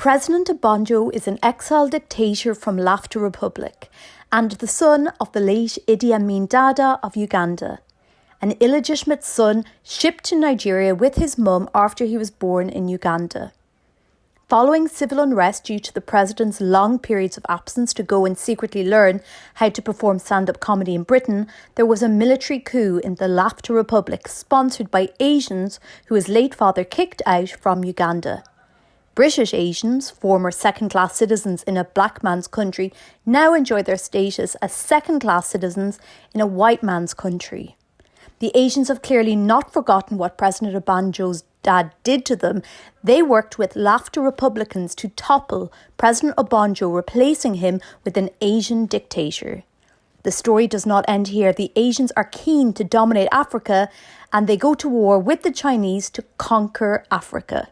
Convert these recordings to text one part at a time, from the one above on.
President Obanjo is an exiled dictator from Laughter Republic and the son of the late Idi Amin Dada of Uganda, an illegitimate son shipped to Nigeria with his mum after he was born in Uganda. Following civil unrest due to the president's long periods of absence to go and secretly learn how to perform stand-up comedy in Britain, there was a military coup in the Laughter Republic sponsored by Asians who his late father kicked out from Uganda. British Asians, former second-class citizens in a black man's country, now enjoy their status as second-class citizens in a white man's country. The Asians have clearly not forgotten what President Obanjo's dad did to them. They worked with Laughter Republicans to topple President Obanjo, replacing him with an Asian dictator. The story does not end here. The Asians are keen to dominate Africa, and they go to war with the Chinese to conquer Africa.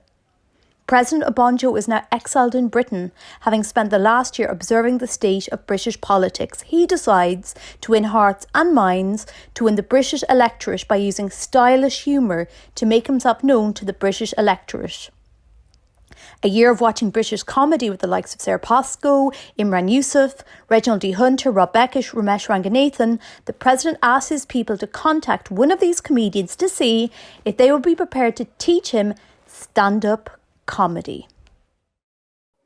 President Obanjo is now exiled in Britain. Having spent the last year observing the state of British politics, he decides to win hearts and minds, to win the British electorate by using stylish humour to make himself known to the British electorate. A year of watching British comedy with the likes of Sarah Pascoe, Imran Yusuf, Reginald D. Hunter, Rob Beckish, Ramesh Ranganathan, the President asked his people to contact one of these comedians to see if they would be prepared to teach him stand-up comedy.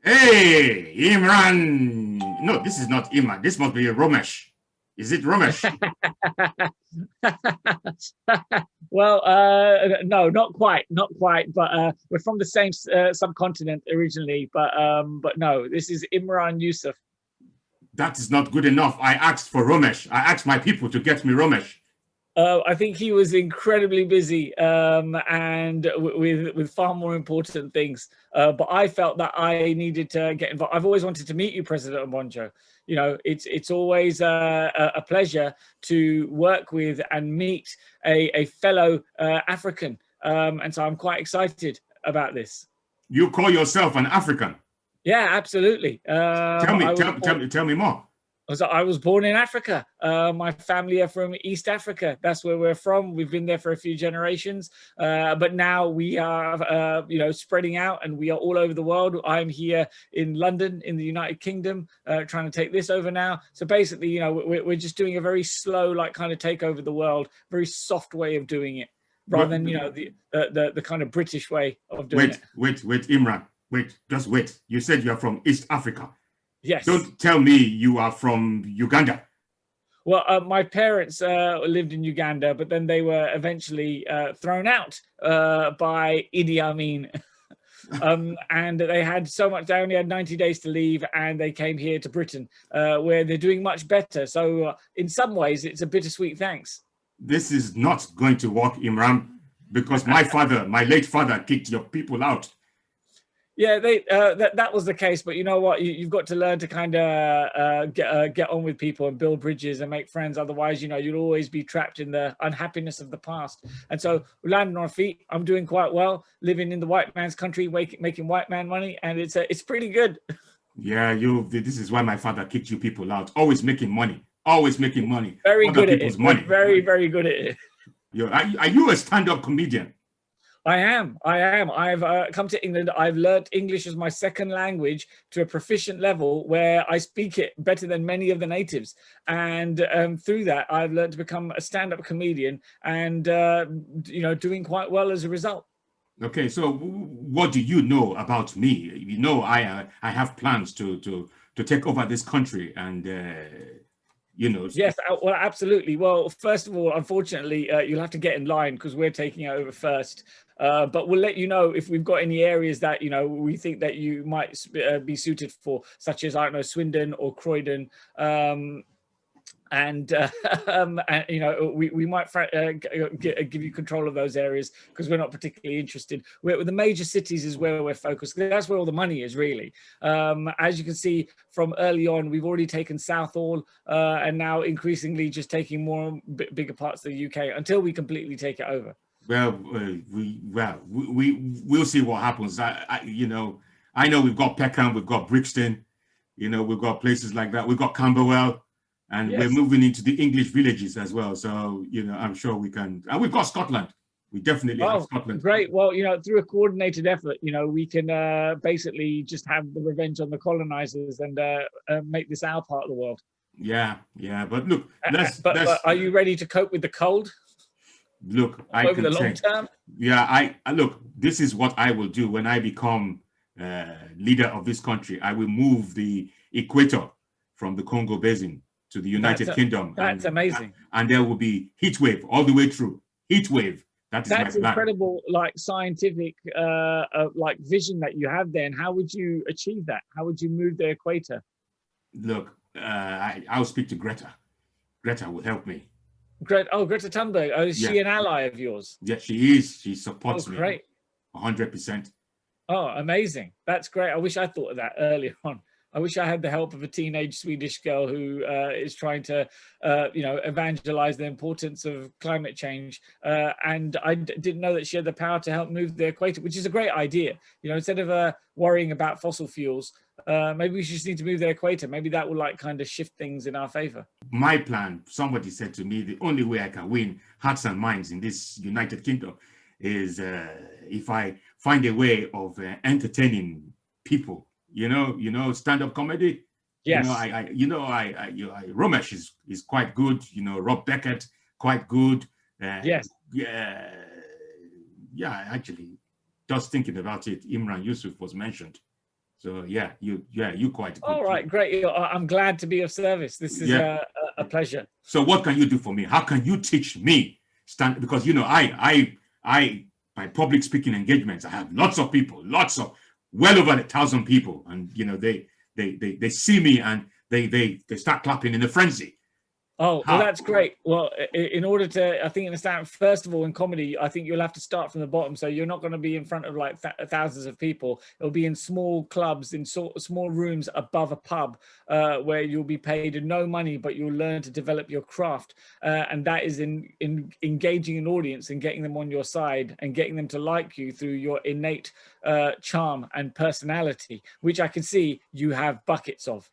Hey, Imran. No, this is not Imran. This must be Ramesh. Is it Ramesh? Well, no, not quite. But we're from the same subcontinent originally. But no, this is Imran Yusuf. That is not good enough. I asked for Ramesh. I asked my people to get me Ramesh. I think he was incredibly busy and with far more important things. But I felt that I needed to get involved. I've always wanted to meet you, President Obanjo. You know, it's always a pleasure to work with and meet a fellow African. And so I'm quite excited about this. You call yourself an African? Yeah, absolutely. Tell me more. I was born in Africa. My family are from East Africa. That's where we're from. We've been there for a few generations, but now we are, spreading out, and we are all over the world. I'm here in London, in the United Kingdom, trying to take this over now. So basically, we're just doing a very slow, kind of take over the world, very soft way of doing it, rather than the kind of British way of doing it. Wait, Imran. Just wait. You said you are from East Africa. Yes. Don't tell me you are from Uganda. Well, my parents lived in Uganda, but then they were eventually thrown out by Idi Amin. And they had so much, they only had 90 days to leave, and they came here to Britain, where they're doing much better. So in some ways, it's a bittersweet thanks. This is not going to work, Imran, because my late father kicked your people out. Yeah, that was the case, but you know what? You've got to learn to kind of get on with people and build bridges and make friends. Otherwise, you'll always be trapped in the unhappiness of the past. And so we landed on our feet. I'm doing quite well, living in the white man's country, making white man money, and it's pretty good. Yeah, this is why my father kicked you people out. Always making money. Very good at it. Money. Very, very good at it. Are you a stand-up comedian? I am. I've come to England. I've learnt English as my second language to a proficient level where I speak it better than many of the natives. And through that, I've learned to become a stand-up comedian and, doing quite well as a result. Okay, so what do you know about me? I have plans to take over this country and... Yes, well, absolutely. Well, first of all, unfortunately, you'll have to get in line because we're taking it over first. But we'll let you know if we've got any areas that, we think that you might be suited for, such as, Swindon or Croydon. We might give you control of those areas because we're not particularly interested. The major cities is where we're focused. That's where all the money is, really. As you can see from early on, we've already taken Southall and now increasingly just taking more bigger parts of the UK until we completely take it over. Well, we'll see what happens. I know we've got Peckham, we've got Brixton, we've got places like that. We've got Camberwell. And yes, we're moving into the English villages as well. So, I'm sure we can. And we've got Scotland. We definitely have Oh, Scotland. great. Well, through a coordinated effort, we can basically just have the revenge on the colonizers and make this our part of the world. Yeah, yeah. But look, But are you ready to cope with the cold look. I over can the long say, term? yeah. I look. This is what I will do when I become leader of this country. I will move the equator from the Congo Basin to the United Kingdom, That's amazing. and there will be heat wave all the way through. Heat wave. That is my That's plan. incredible, like scientific, like vision that you have there. And how would you achieve that? How would you move the equator? Look, I'll speak to Greta. Greta will help me. Greta Thunberg. Oh, is she an ally of yours? Yeah, she is. She supports me. Great. 100%. Oh, amazing. That's great. I wish I thought of that earlier on. I wish I had the help of a teenage Swedish girl who is trying to, evangelize the importance of climate change. And I didn't know that she had the power to help move the equator, which is a great idea. Instead of worrying about fossil fuels, maybe we just need to move the equator. Maybe that will kind of shift things in our favor. My plan, somebody said to me, the only way I can win hearts and minds in this United Kingdom is if I find a way of entertaining people. Stand-up comedy. Yes. Romesh is quite good. Rob Beckett, quite good. Yes. Yeah. Actually, just thinking about it, Imran Yusuf was mentioned. So you quite good. All right, great. I'm glad to be of service. This is a pleasure. So what can you do for me? How can you teach me because I by public speaking engagements, I have lots of people, well over 1,000 people, and they see me and they start clapping in a frenzy. Oh, well, that's great. Well, in order to, I think, understand, first of all, in comedy, I think you'll have to start from the bottom. So you're not going to be in front of thousands of people. It'll be in small clubs, in small rooms above a pub, where you'll be paid no money, but you'll learn to develop your craft. And that is in engaging an audience and getting them on your side and getting them to like you through your innate charm and personality, which I can see you have buckets of.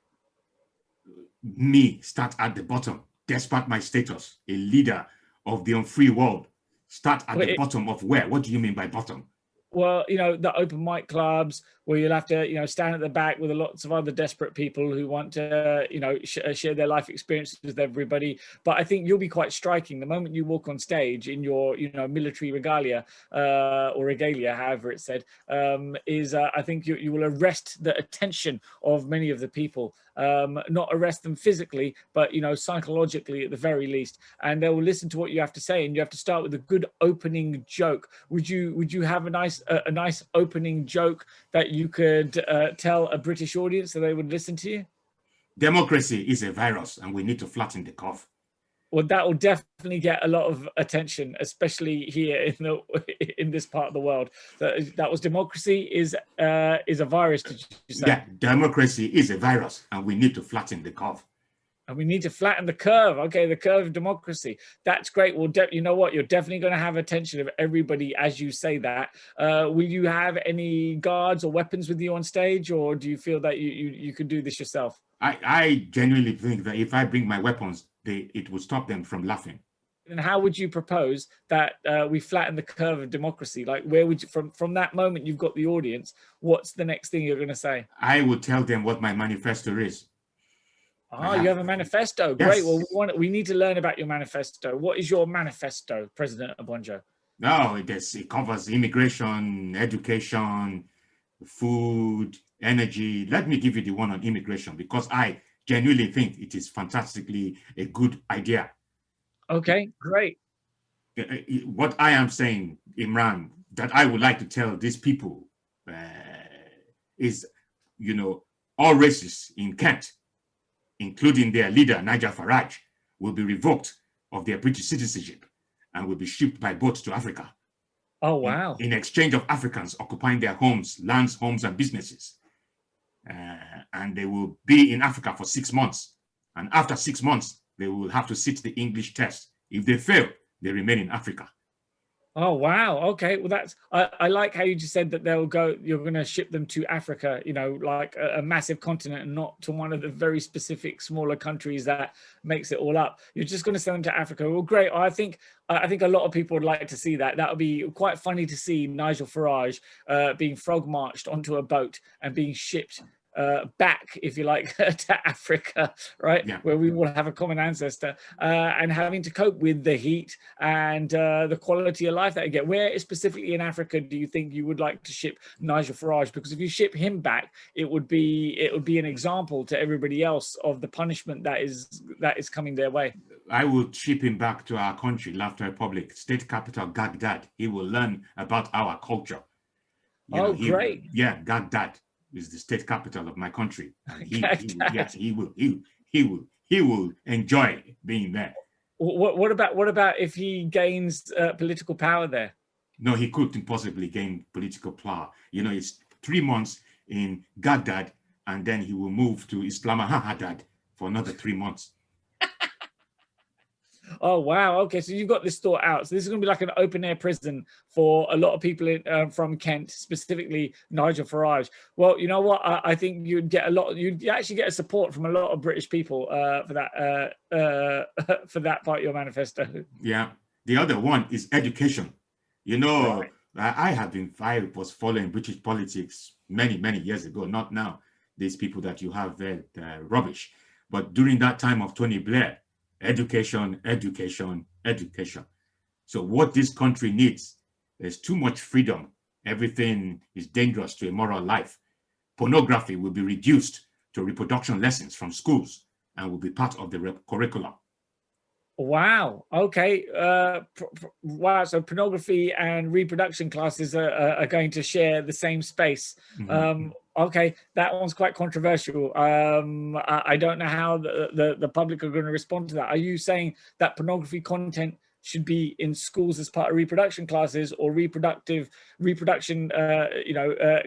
Me start at the bottom. Despite my status, a leader of the unfree world, start at the bottom of where? What do you mean by bottom? Well, the open mic clubs where you'll have to, stand at the back with lots of other desperate people who want to, share their life experiences with everybody. But I think you'll be quite striking the moment you walk on stage in your, military regalia or regalia, however it's said, I think you will arrest the attention of many of the people. Not arrest them physically, but psychologically at the very least, and they will listen to what you have to say. And you have to start with a good opening joke. Would you have a nice opening joke that you could tell a British audience so they would listen to you? Democracy is a virus, and we need to flatten the curve. Well, that will definitely get a lot of attention, especially here in this part of the world. That was democracy is a virus. Did you say? Yeah, democracy is a virus, and we need to flatten the curve. And we need to flatten the curve. Okay, the curve of democracy. That's great. Well, you know what? You're definitely going to have attention of everybody as you say that. Will you have any guards or weapons with you on stage, or do you feel that you can do this yourself? I genuinely think that if I bring my weapons, it will stop them from laughing. And how would you propose that we flatten the curve of democracy? Like, where would you, from that moment you've got the audience, what's the next thing you're going to say? I will tell them what my manifesto is. Oh, you have a manifesto. Yes. Great. Well, we need to learn about your manifesto. What is your manifesto, President Obonjo? No, it covers immigration, education, food, energy. Let me give you the one on immigration, because I genuinely think it is fantastically a good idea. Okay, great. What I am saying, Imran, that I would like to tell these people is, all races in Kent, including their leader, Nigel Farage, will be revoked of their British citizenship and will be shipped by boat to Africa. Oh, wow. In exchange of Africans occupying their homes, lands, homes, and businesses. And they will be in Africa for 6 months. And after 6 months, they will have to sit the English test. If they fail, they remain in Africa. Oh wow. Okay. Well, I like how you just said that they'll go. You're going to ship them to Africa. You know, like a massive continent, and not to one of the very specific smaller countries that makes it all up. You're just going to send them to Africa. Well, great. I think a lot of people would like to see that. That would be quite funny to see Nigel Farage being frog marched onto a boat and being shipped back, if you like, to Africa, right? Yeah. Where we will have a common ancestor, and having to cope with the heat and the quality of life that you get. Where specifically in Africa do you think you would like to ship Nigel Farage? Because if you ship him back, it would be an example to everybody else of the punishment that is coming their way. I will ship him back to our country, Laughter Republic, state capital, Baghdad. He will learn about our culture. Great. Yeah, Baghdad is the state capital of my country. And he will enjoy being there. What about if he gains political power there? No, he couldn't possibly gain political power. It's 3 months in Baghdad, and then he will move to Islamabad for another 3 months. Oh wow. Okay, so you've got this thought out. So this is going to be like an open air prison for a lot of people from Kent, specifically Nigel Farage. Well, you know what? I think you'd actually get a support from a lot of British people for that part of your manifesto. Yeah. The other one is education. Right. I was following British politics many years ago. Not now. These people that you have there, rubbish. But during that time of Tony Blair. Education. So what this country needs, there's too much freedom. Everything is dangerous to a moral life. Pornography will be reduced to reproduction lessons from schools and will be part of the curriculum. Wow. Okay. Wow. So pornography and reproduction classes are going to share the same space. Mm-hmm. Okay, that one's quite controversial. I don't know how the public are going to respond to that. Are you saying that pornography content should be in schools as part of reproduction classes, or reproduction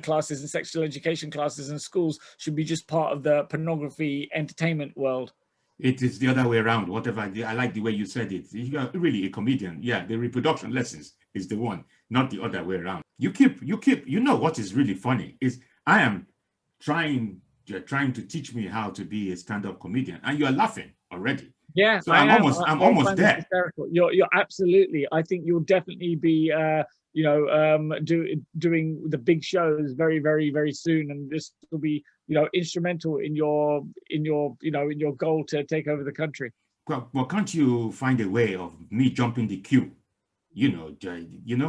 classes and sexual education classes in schools should be just part of the pornography entertainment world? It is the other way around. Whatever, I like the way you said it. You're really a comedian. Yeah, the reproduction lessons is the one, not the other way around. You know what is really funny is I am you're trying to teach me how to be a stand-up comedian, and you're laughing already. Yeah, so I'm almost there. Hysterical. You're absolutely. I think you'll definitely be doing the big shows very soon, and this will be instrumental in your goal to take over the country. Well, can't you find a way of me jumping the queue,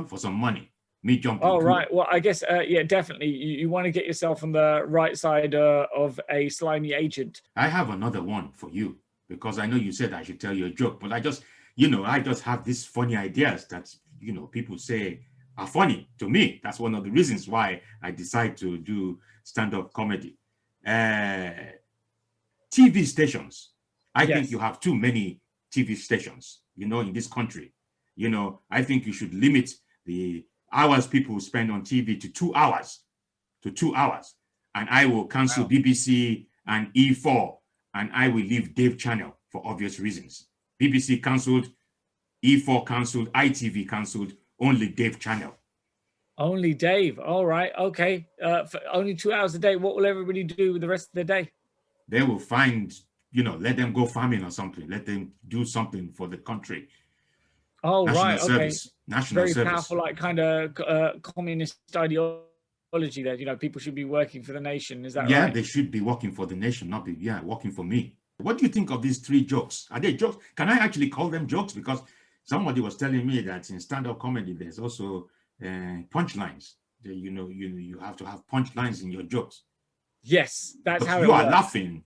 for some money? Me jumping. Oh, right. Well, I guess, yeah, definitely. You want to get yourself on the right side of a slimy agent. I have another one for you, because I know you said I should tell you a joke, but I just have these funny ideas that, people say are funny to me. That's one of the reasons why I decide to do stand-up comedy. TV stations. I think you have too many TV stations, in this country. I think you should limit the hours people spend on TV to 2 hours, and I will cancel BBC and E4, and I will leave Dave channel for obvious reasons. BBC cancelled, E4 cancelled, ITV cancelled, only Dave channel. Only Dave. All right. Okay. For only 2 hours a day. What will everybody do with the rest of the day? They will find, let them go farming or something. Let them do something for the country. Oh, right. Okay. National service. Very powerful, like kind of communist ideology there. People should be working for the nation. Is that right? Yeah, they should be working for the nation, not be working for me. What do you think of these 3 jokes? Are they jokes? Can I actually call them jokes? Because somebody was telling me that in stand-up comedy, there's also punchlines. You have to have punchlines in your jokes. Yes, that's how you are laughing.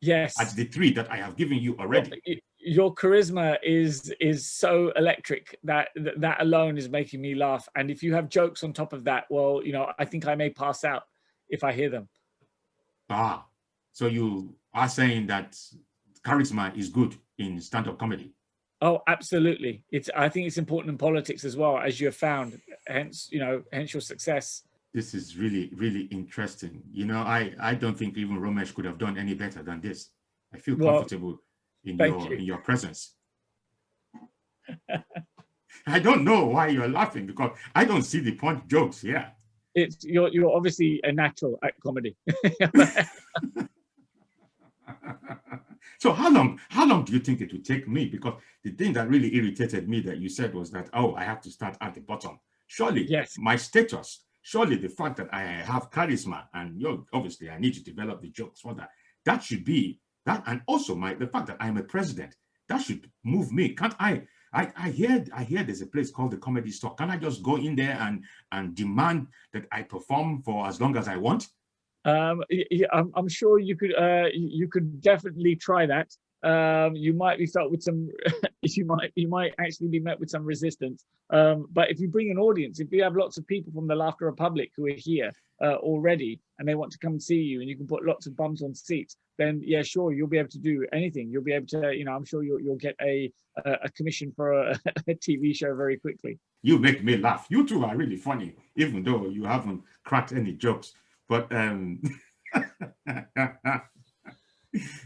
Yes, at the 3 that I have given you already. Your charisma is so electric that alone is making me laugh. And if you have jokes on top of that, well, I think I may pass out if I hear them. So you are saying that charisma is good in stand-up comedy? Oh, absolutely. I think it's important in politics as well, as you have found. Hence your success. This is really, really interesting. I don't think even Romesh could have done any better than this. I feel comfortable in your presence. I don't know why you're laughing, because I don't see the punch jokes. Yeah. You're obviously a natural at comedy. So how long do you think it would take me? Because the thing that really irritated me that you said was that, oh, I have to start at the bottom. Surely Yes. my status, surely the fact that I have charisma, and obviously I need to develop the jokes for that. That should be that, and also the fact that I'm a president, that should move me. Can't I hear there's a place called the Comedy Store. Can I just go in there and demand that I perform for as long as I want? I'm sure you could definitely try that. You might be felt with some you might actually be met with some resistance, but if you bring an audience, if you have lots of people from the Laughter Republic who are here already and they want to come and see you, and you can put lots of bums on seats, then yeah, sure, you'll be able to do anything. You'll be able to, I'm sure you'll get a commission for a TV show very quickly. You make me laugh. You two are really funny, even though you haven't cracked any jokes. But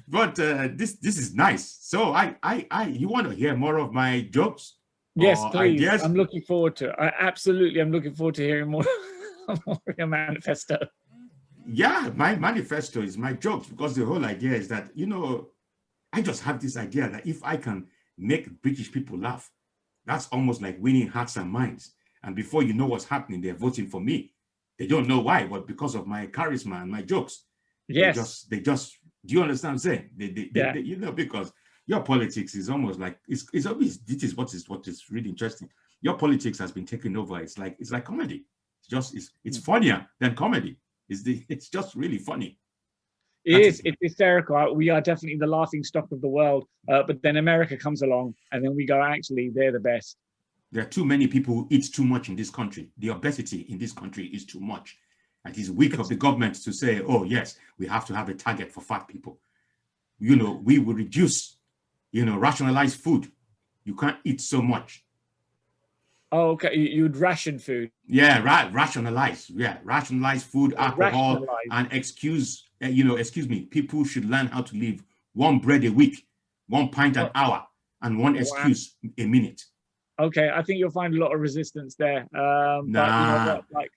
but this is nice. So you want to hear more of my jokes? Yes, please. Ideas? I'm looking forward to it. I'm looking forward to hearing more of your manifesto. Yeah, my manifesto is my jokes, because the whole idea is that, I just have this idea that if I can make British people laugh, that's almost like winning hearts and minds. And before you know what's happening, they're voting for me. They don't know why, but because of my charisma and my jokes. Yes. They just do you understand what I'm saying? They, because your politics is almost like it's obvious. This is what is really interesting. Your politics has been taken over. It's like comedy. It's funnier than comedy. It's just really funny. It's hysterical. We are definitely the laughing stock of the world. But then America comes along, and then we go, actually, they're the best. There are too many people who eat too much in this country. The obesity in this country is too much. And it's weak of the government to say, oh, yes, we have to have a target for fat people. We will reduce, rationalize food. You can't eat so much. Oh, okay. You'd ration food. Yeah, right. Rationalize. Yeah, rationalize food, alcohol, and excuse me. People should learn how to live 1 bread a week, 1 pint an hour, and 1 excuse a minute. Okay, I think you'll find a lot of resistance there. Nah. But you know what,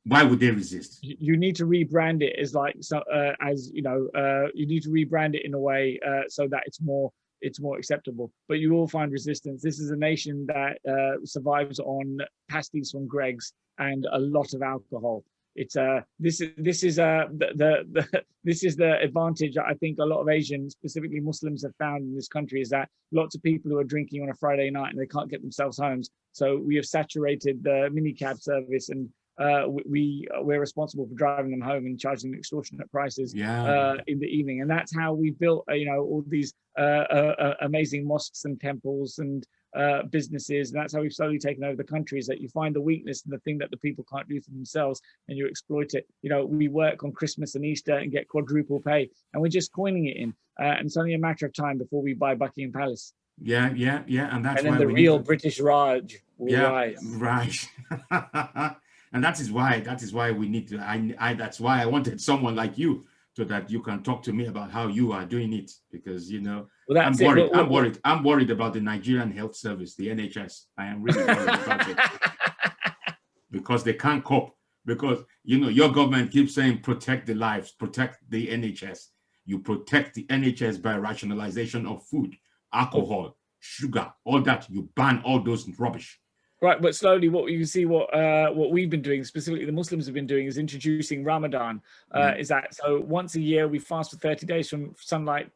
why would they resist? You need to rebrand it as you need to rebrand it in a way so that it's more acceptable. But you will find resistance. This is a nation that survives on pasties from Greggs and a lot of alcohol. It's this is the advantage I think a lot of Asians, specifically Muslims, have found in this country, is that lots of people who are drinking on a Friday night and they can't get themselves homes. So we have saturated the minicab service, and we're responsible for driving them home and charging them extortionate prices in the evening. And that's how we built all these amazing mosques and temples and businesses, and that's how we've slowly taken over the country. Is that you find the weakness and the thing that the people can't do for themselves, and you exploit it. We work on Christmas and Easter and get quadruple pay, and we're just coining it in, and it's only a matter of time before we buy Buckingham Palace. Yeah, and that's why the real British Raj will rise. Right. And that is why we need to. That's why I wanted someone like you, so that you can talk to me about how you are doing it, because I'm worried. I'm worried about the Nigerian Health Service, the NHS. I am really worried about it because they can't cope. Because your government keeps saying protect the lives, protect the NHS. You protect the NHS by rationalization of food, alcohol, sugar, all that. You ban all those rubbish. Right, but slowly, what you see, what we've been doing, specifically the Muslims have been doing, is introducing Ramadan. Is that so? Once a year, we fast for 30 days from sunlight,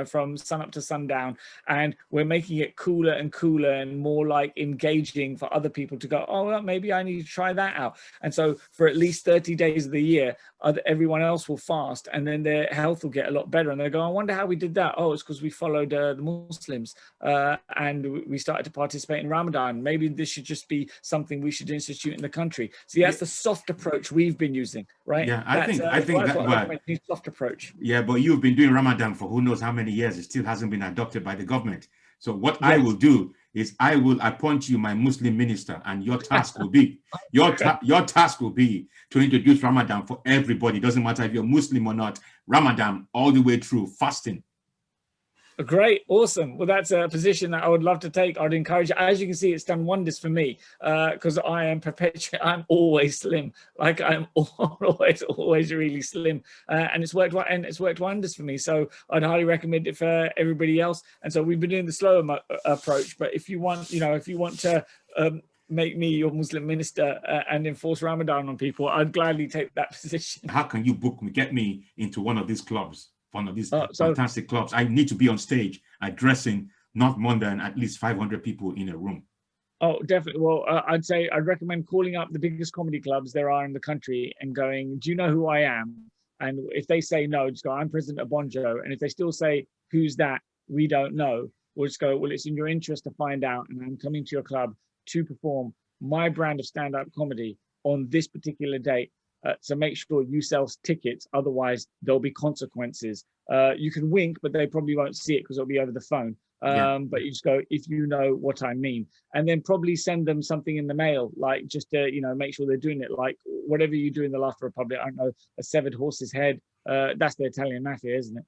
from sun up to sundown, and we're making it cooler and cooler and more like engaging for other people to go, oh, well, maybe I need to try that out. And so, for at least 30 days of the year, everyone else will fast, and then their health will get a lot better. And they go, I wonder how we did that. Oh, it's because we followed the Muslims, and we started to participate in Ramadan. Maybe this should just be something we should institute in the country. See, that's the soft approach we've been using, right? Yeah, I think that soft approach. Yeah, but you've been doing Ramadan for who knows how many years. It still hasn't been adopted by the government. So what I will do is I will appoint you my Muslim minister, and your task will be your task will be to introduce Ramadan for everybody. Doesn't matter if you're Muslim or not. Ramadan all the way through, fasting. Great, awesome. Well, that's a position that I would love to take. I'd encourage it. As you can see, it's done wonders for me because I am I'm always slim. Like I'm always really slim, and it's worked wonders for me. So I'd highly recommend it for everybody else. And so we've been doing the slower approach. But if you want, if you want to make me your Muslim minister and enforce Ramadan on people, I'd gladly take that position. How can you book me, get me into one of these clubs? One of these So fantastic clubs. I need to be on stage addressing not more than at least 500 people in a room. Oh, definitely. Well, I'd recommend calling up the biggest comedy clubs there are in the country and going, do you know who I am? And if they say no, just go, I'm President Abonjo. And if they still say, who's that? We don't know. We'll just go, well, it's in your interest to find out. And I'm coming to your club to perform my brand of stand-up comedy on this particular date. So make sure you sell tickets. Otherwise, there'll be consequences. You can wink, but they probably won't see it because it'll be over the phone. But you just go, if you know what I mean, and then probably send them something in the mail, like just to, make sure they're doing it, like whatever you do in the Laughter Republic. I don't know, a severed horse's head. That's the Italian mafia, isn't it?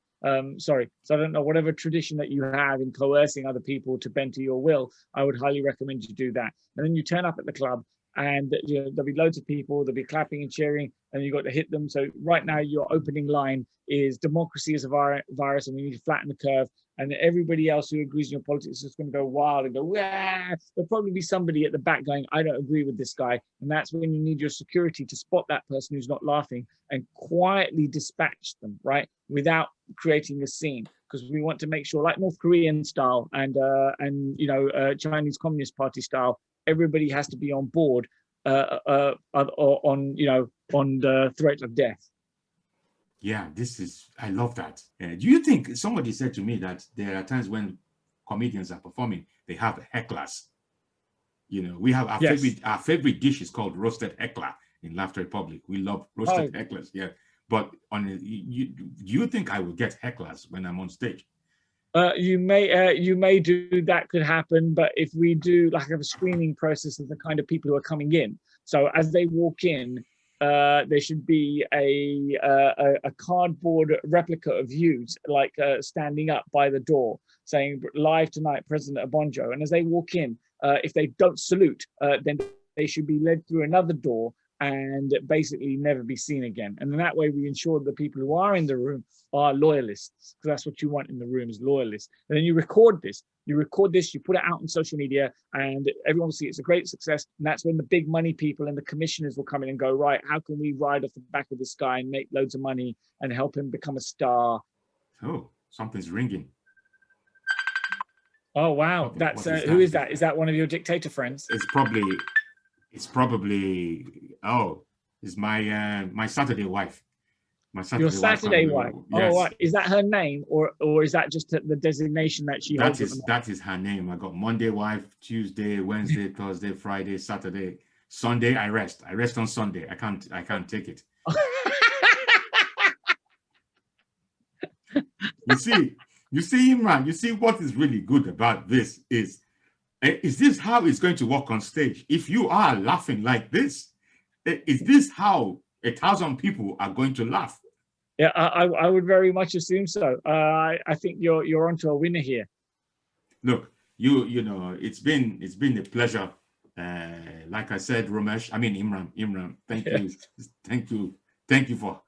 Sorry. So I don't know, whatever tradition that you have in coercing other people to bend to your will, I would highly recommend you do that. And then you turn up at the club and there'll be loads of people, they'll be clapping and cheering, and you've got to hit them. So right now, your opening line is democracy is a virus and we need to flatten the curve. And everybody else who agrees in your politics is just going to go wild and go, wah! There'll probably be somebody at the back going, I don't agree with this guy. And that's when you need your security to spot that person who's not laughing and quietly dispatch them, right? Without creating a scene. Because we want to make sure, like North Korean style and Chinese Communist Party style, everybody has to be on board on the threat of death. Yeah, I love that. Do you think, somebody said to me that there are times when comedians are performing, they have hecklers. We have our favorite dish is called roasted heckler in Laughter Republic. We love roasted hecklers, yeah. But do you think I will get hecklers when I'm on stage? You may do that, could happen, but if we do like have a screening process of the kind of people who are coming in, so as they walk in, there should be a cardboard replica of you, like standing up by the door, saying "Live tonight, President Abonjo." And as they walk in, if they don't salute, then they should be led through another door and basically never be seen again. And in that way, we ensure the people who are in the room are loyalists, because that's what you want in the room, is loyalists. And then you record this, you put it out on social media, and everyone will see it's a great success. And that's when the big money people and the commissioners will come in and go, right, how can we ride off the back of this guy and make loads of money and help him become a star? Oh, something's ringing. Oh, wow. That's who is that? Is that one of your Dictator friends? It's probably it's my Saturday wife. Your Saturday wife. Yes. Oh, right. Is that her name, or is that just the designation that she holds? That is her name. I got Monday wife, Tuesday, Wednesday, Thursday, Friday, Saturday, Sunday. I rest. I rest on Sunday. I can't take it. You see, Imran. You see what is really good about this is this how it's going to work on stage? If you are laughing like this, is this how 1,000 people are going to laugh? Yeah, I would very much assume so. I think you're onto a winner here. Look, it's been a pleasure. Like I said, Imran, thank you for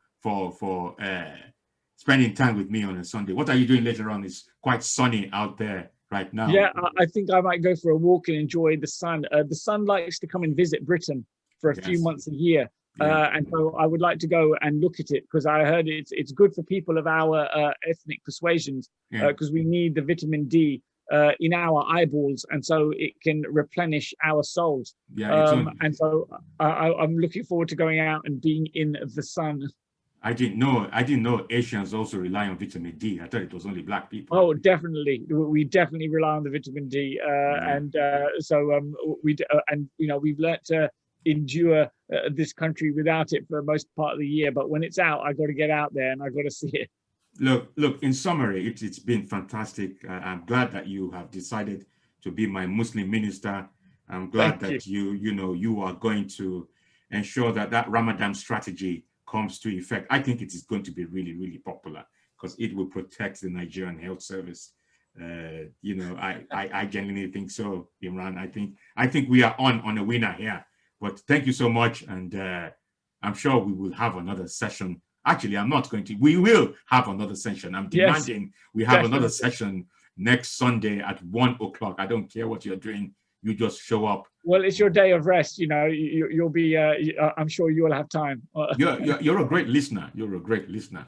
spending time with me on a Sunday. What are you doing later on? It's quite sunny out there right now. Yeah, I think I might go for a walk and enjoy the sun. The sun likes to come and visit Britain for a few months a year. And so I would like to go and look at it, because I heard it's good for people of our ethnic persuasions, because we need the vitamin D in our eyeballs, and so it can replenish our souls. And so I'm looking forward to going out and being in the sun. I didn't know Asians also rely on vitamin D. I thought it was only black people. Oh, definitely. We definitely rely on the vitamin D. We've learnt to endure this country without it for most part of the year. But when it's out, I got to get out there and I got to see it. Look, in summary, it's been fantastic. I'm glad that you have decided to be my Muslim minister. I'm glad that you are going to ensure that Ramadan strategy comes to effect. I think it is going to be really, really popular, because it will protect the Nigerian health service. You know, I genuinely think so, Imran. I think we are on a winner here. But thank you so much, and I'm sure we will have another session. Actually, I'm not going to. We will have another session. I'm demanding we have another session next Sunday at 1 o'clock. I don't care what you're doing. You just show up. Well, it's your day of rest. You know, you'll be. I'm sure you will have time. You're a great listener. You're a great listener.